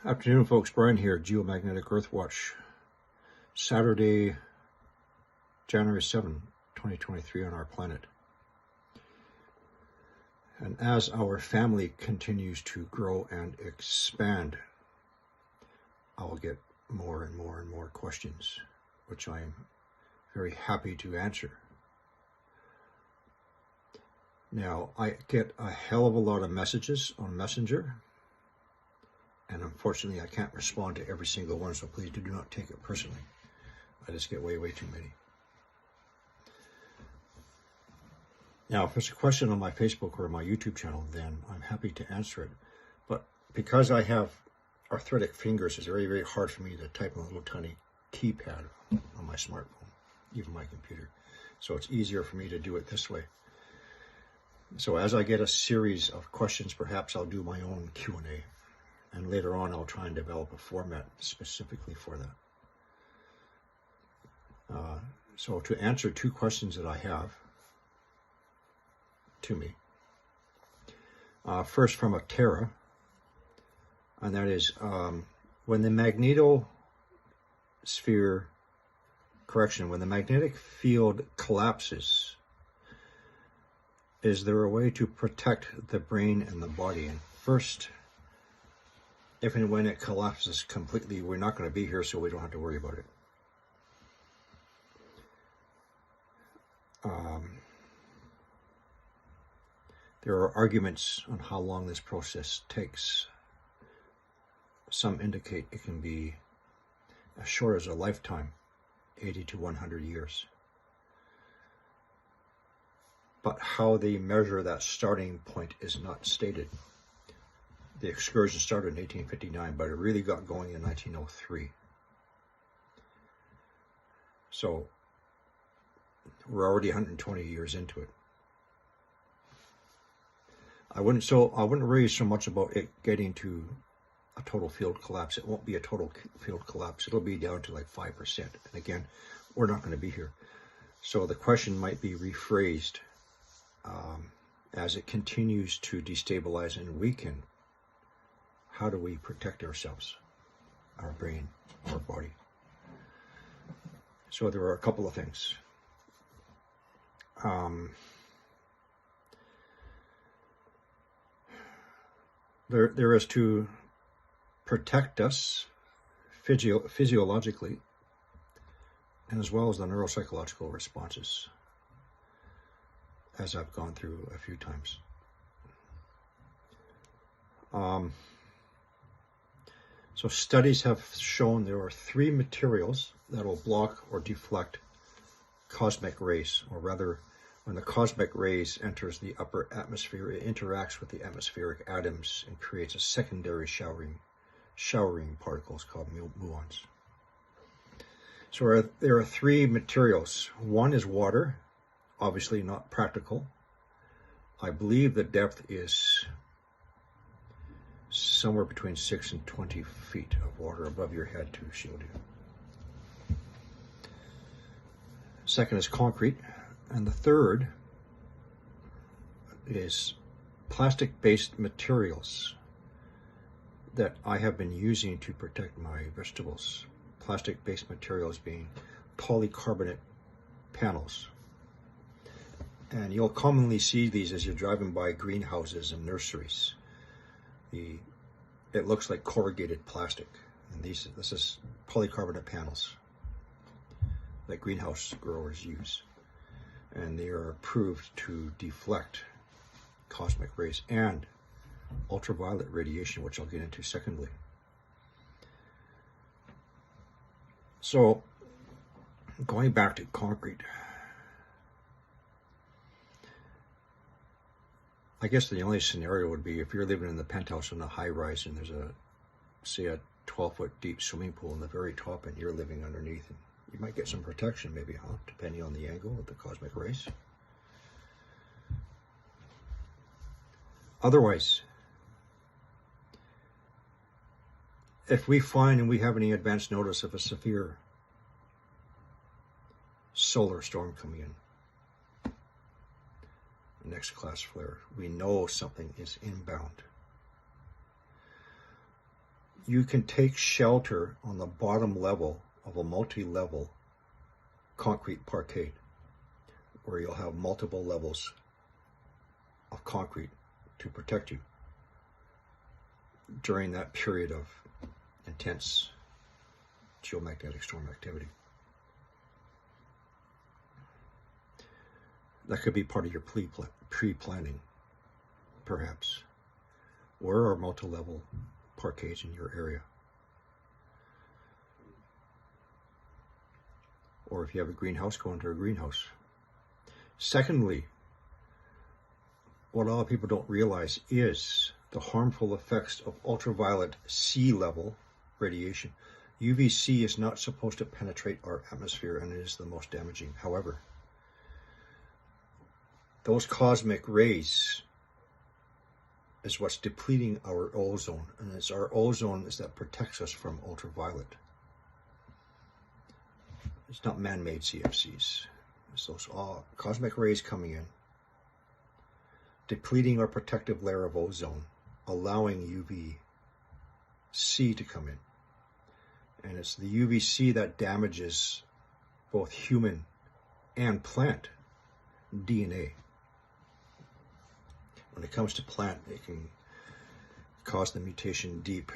Afternoon, folks. Brian here, Geomagnetic Earthwatch. Saturday, January 7, 2023 on our planet. And as our family continues to grow and expand, I will get more and more and more questions, which I am very happy to answer. Now, I get a hell of a lot of messages on Messenger, and unfortunately I can't respond to every single one, so please do not take it personally. I just get way too many. Now, if there's a question on my Facebook or my YouTube channel, then I'm happy to answer it. But because I have arthritic fingers, it's very hard for me to type on a little tiny keypad on my smartphone, even my computer. So it's easier for me to do it this way. So as I get a series of questions, perhaps I'll do my own Q&A. And later on, I'll try and develop a format specifically for that. So to answer two questions that I have to me. First from a Tara, and that is, when the magnetic field collapses, is there a way to protect the brain and the body? And first, if and when it collapses completely, we're not going to be here, so we don't have to worry about it. There are arguments on how long this process takes. Some indicate it can be as short as a lifetime, 80 to 100 years. But how they measure that starting point is not stated. The excursion started in 1859, but it really got going in 1903. So we're already 120 years into it. I wouldn't worry so much about it getting to a total field collapse. It won't be a total field collapse. It'll be down to like 5%. And again, we're not going to be here. So the question might be rephrased as it continues to destabilize and weaken. How do we protect ourselves, our brain, our body? So there are a couple of things. There is to protect us physiologically, and as well as the neuropsychological responses, as I've gone through a few times. So studies have shown there are 3 materials that will block or deflect cosmic rays, or rather, when the cosmic rays enters the upper atmosphere, it interacts with the atmospheric atoms and creates a secondary showering particles called muons. So there are 3 materials. One is water, obviously not practical. I believe the depth is somewhere between 6 and 20 feet of water above your head to shield you. Second is concrete. And the third is plastic-based materials that I have been using to protect my vegetables. Plastic-based materials being polycarbonate panels. And you'll commonly see these as you're driving by greenhouses and nurseries. It looks like corrugated plastic. And this is polycarbonate panels that greenhouse growers use. And they are approved to deflect cosmic rays and ultraviolet radiation, which I'll get into secondly. So, going back to concrete, I guess the only scenario would be if you're living in the penthouse in a high rise and there's say a 12-foot deep swimming pool in the very top and you're living underneath. And you might get some protection maybe, depending on the angle of the cosmic rays. Otherwise, if we find and we have any advance notice of a severe solar storm coming in, next class flare, we know something is inbound. you can take shelter on the bottom level of a multi-level concrete parkade, where you'll have multiple levels of concrete to protect you during that period of intense geomagnetic storm activity. That could be part of your pre-planning, perhaps. Where are multi-level parkades in your area? Or if you have a greenhouse, go into a greenhouse. Secondly, what a lot of people don't realize is the harmful effects of ultraviolet sea level radiation. UVC is not supposed to penetrate our atmosphere, and it is the most damaging. However, those cosmic rays is what's depleting our ozone, and it's our ozone that protects us from ultraviolet. It's not man-made CFCs. It's those cosmic rays coming in, depleting our protective layer of ozone, allowing UVC to come in. And it's the UVC that damages both human and plant DNA. When it comes to plant, it can cause the mutation deep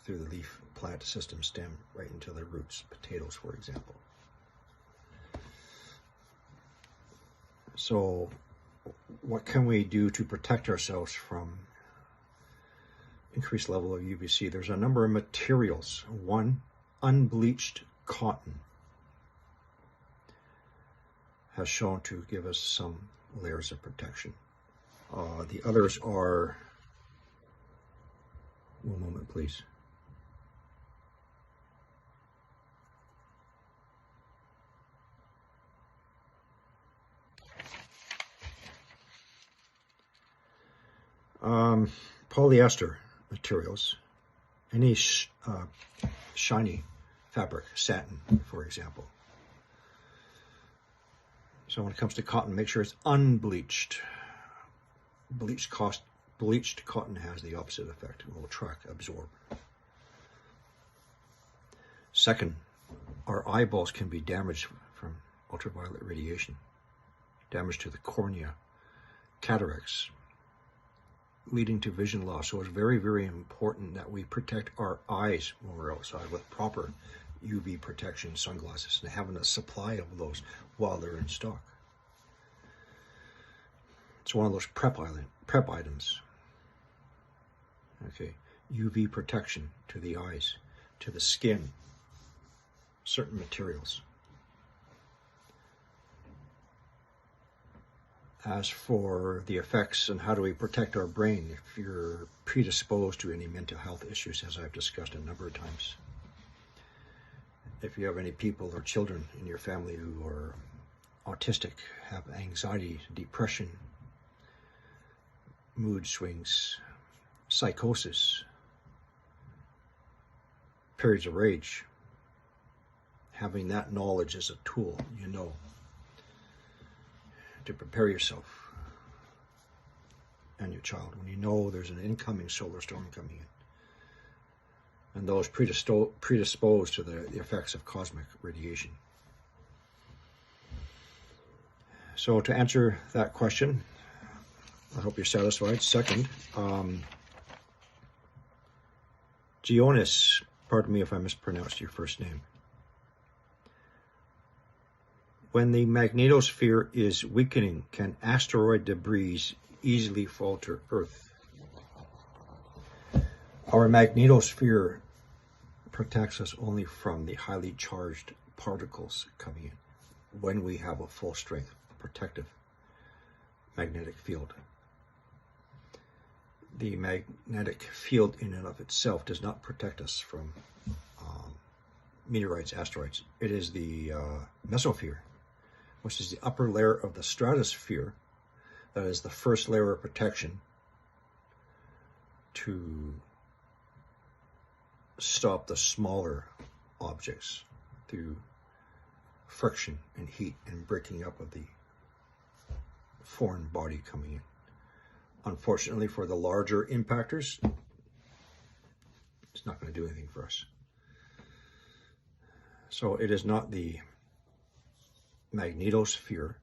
through the leaf plant system stem right into the roots, potatoes, for example. So what can we do to protect ourselves from increased level of UVC? There's a number of materials. One, unbleached cotton has shown to give us some layers of protection. The others are, one moment please. Polyester materials, any shiny fabric, satin, for example. So when it comes to cotton, make sure it's unbleached. Bleached cotton has the opposite effect. It will absorb. Second, our eyeballs can be damaged from ultraviolet radiation. Damage to the cornea, cataracts, leading to vision loss. So it's very, very important that we protect our eyes when we're outside with proper UV protection sunglasses and having a supply of those while they're in stock. It's one of those prep items. Okay, UV protection to the eyes, to the skin, certain materials. As for the effects and how do we protect our brain if you're predisposed to any mental health issues, as I've discussed a number of times. If you have any people or children in your family who are autistic, have anxiety, depression, mood swings, psychosis, periods of rage, having that knowledge as a tool, to prepare yourself and your child when you know there's an incoming solar storm coming in, and those predisposed to the effects of cosmic radiation. So to answer that question, I hope you're satisfied. Second, Gionis, pardon me if I mispronounced your first name. When the magnetosphere is weakening, can asteroid debris easily fall to Earth? Our magnetosphere protects us only from the highly charged particles coming in when we have a full strength protective magnetic field. The magnetic field in and of itself does not protect us from meteorites, asteroids. It is the mesosphere, which is the upper layer of the stratosphere, that is the first layer of protection to stop the smaller objects through friction and heat and breaking up of the foreign body coming in. Unfortunately for the larger impactors, It's not going to do anything for us. So it is not the magnetosphere.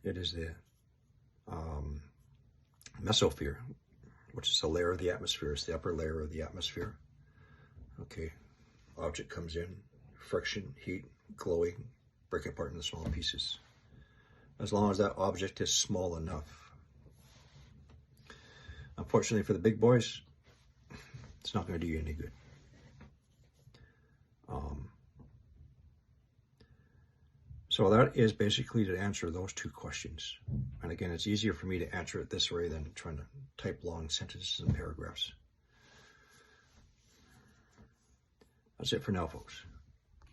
It is the mesosphere, which is a layer of the atmosphere. It's the upper layer of the atmosphere. Okay, object comes in, friction, heat, glowing, break it apart into small pieces. As long as that object is small enough. Unfortunately for the big boys, it's not going to do you any good. So that is basically to answer those two questions. And again, it's easier for me to answer it this way than trying to type long sentences and paragraphs. That's it for now, folks.